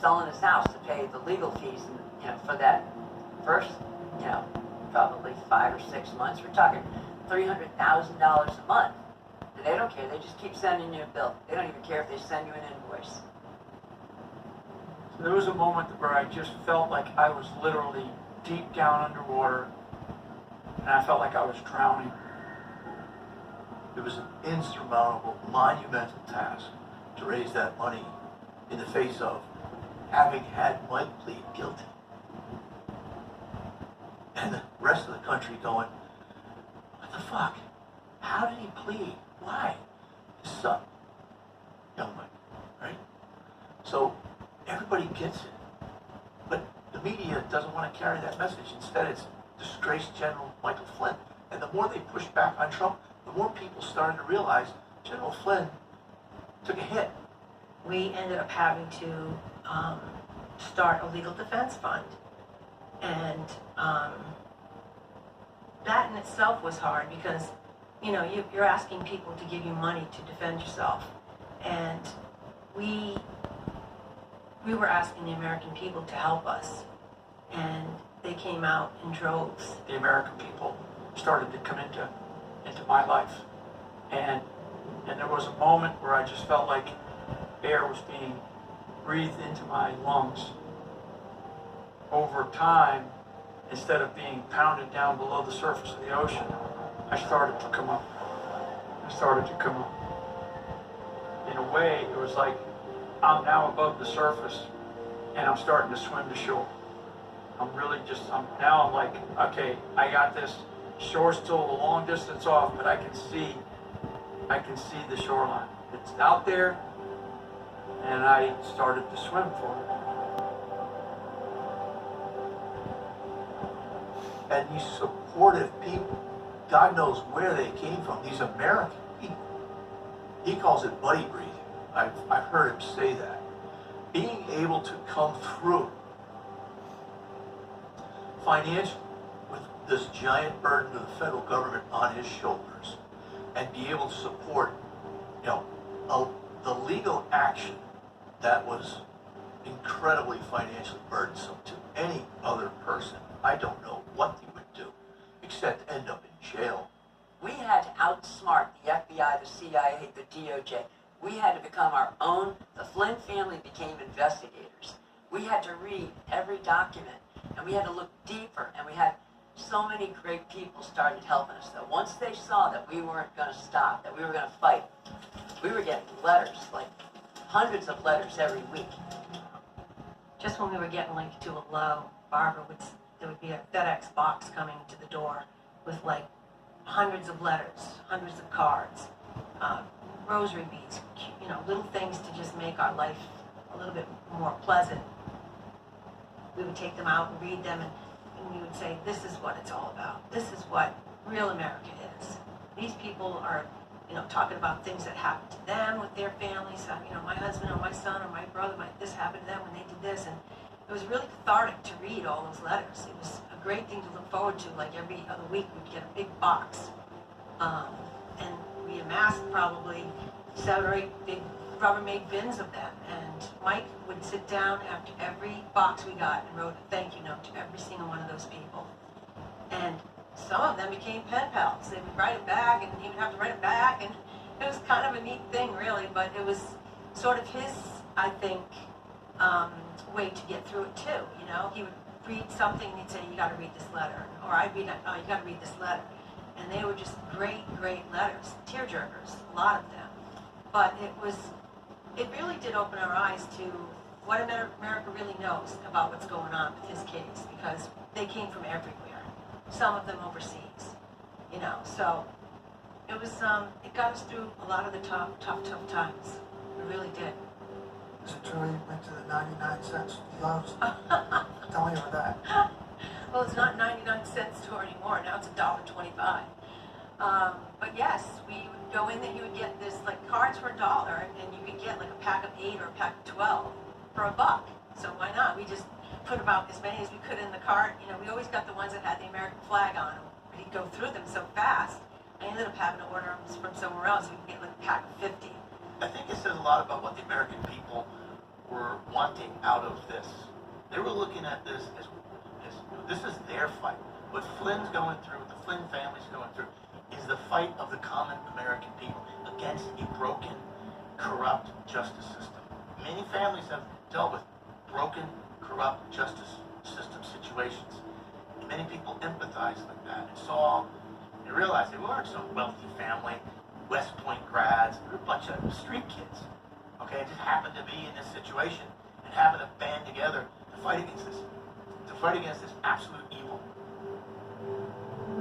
selling his house to pay the legal fees, for that first, probably 5 or 6 months. We're talking $300,000 a month. And they don't care. They just keep sending you a bill. They don't even care if they send you an invoice. So there was a moment where I just felt like I was literally deep down underwater, and I felt like I was drowning. It was an insurmountable, monumental task to raise that money in the face of having had Mike plead guilty. And the rest of the country going, what the fuck? How did he plead? Why? His son, young Mike, right? So everybody gets it. But the media doesn't want to carry that message. Instead, it's disgraced General Michael Flynn. And the more they pushed back on Trump, the more people started to realize General Flynn took a hit. We ended up having to start a legal defense fund. And that in itself was hard because, you're asking people to give you money to defend yourself. And we were asking the American people to help us. And they came out in droves. The American people started to come into my life. And there was a moment where I just felt like air was being breathed into my lungs. Over time, instead of being pounded down below the surface of the ocean, I started to come up. In a way, it was like I'm now above the surface and I'm starting to swim to shore. I'm like, okay, I got this. Shore's still a long distance off, but I can see the shoreline. It's out there, and I started to swim for it. And these supportive people, God knows where they came from, these American people. He calls it buddy breathing. I've heard him say that. Being able to come through financially with this giant burden of the federal government on his shoulders and be able to support, the legal action that was incredibly financially burdensome to any other person. I don't know what they would do except end up in jail. We had to outsmart the FBI, the CIA, the DOJ. We had to become our own. The Flynn family became investigators. We had to read every document, and we had to look deeper, and we had so many great people started helping us. That once they saw that we weren't going to stop, that we were going to fight, we were getting letters, like hundreds of letters every week. Just when we were getting to a low, there would be a FedEx box coming to the door with hundreds of letters, hundreds of cards, rosary beads, little things to just make our life a little bit more pleasant. We would take them out and read them, and we would say, this is what it's all about. This is what real America is. These people are, talking about things that happened to them with their families. My husband or my son or my brother, this happened to them when they did this. And it was really cathartic to read all those letters. It was a great thing to look forward to. Every other week, we'd get a big box. And we amassed probably 7 or 8 big Rubbermaid bins of them. And Mike would sit down after every box we got and wrote a thank you note to every single one of those people. And some of them became pen pals. They would write it back, and he would have to write it back. And it was kind of a neat thing, really. But it was sort of his, I think, way to get through it, too. He would read something, and he'd say, you got to read this letter. Or I'd read it, oh, you got to read this letter. And they were just great, great letters, tearjerkers, a lot of them. But it really did open our eyes to what America really knows about what's going on with his case, because they came from everywhere, some of them overseas, so it was, it got us through a lot of the tough times. It really did. Is it true you went to the 99 cents gloves? Tell me about that. Well, it's not 99 cent store anymore. Now it's $1.25. But yes, we would go in there. You would get this cards for $1, and you could get a pack of 8 or a pack of 12 for $1. So why not? We just put about as many as we could in the cart. We always got the ones that had the American flag on them. But he'd go through them so fast. I ended up having to order them from somewhere else. We could get a pack of 50. I think it says a lot about what the American people were wanting out of this. They were looking at this as this is their fight. What Flynn's going through, what the Flynn family's going through, is the fight of the common American people against a broken, corrupt justice system. Many families have dealt with broken, corrupt justice system situations. And many people empathize with that and saw and realized they weren't some wealthy family, West Point grads, they were a bunch of street kids. Okay, just happened to be in this situation and happened to band together to fight against this absolute evil.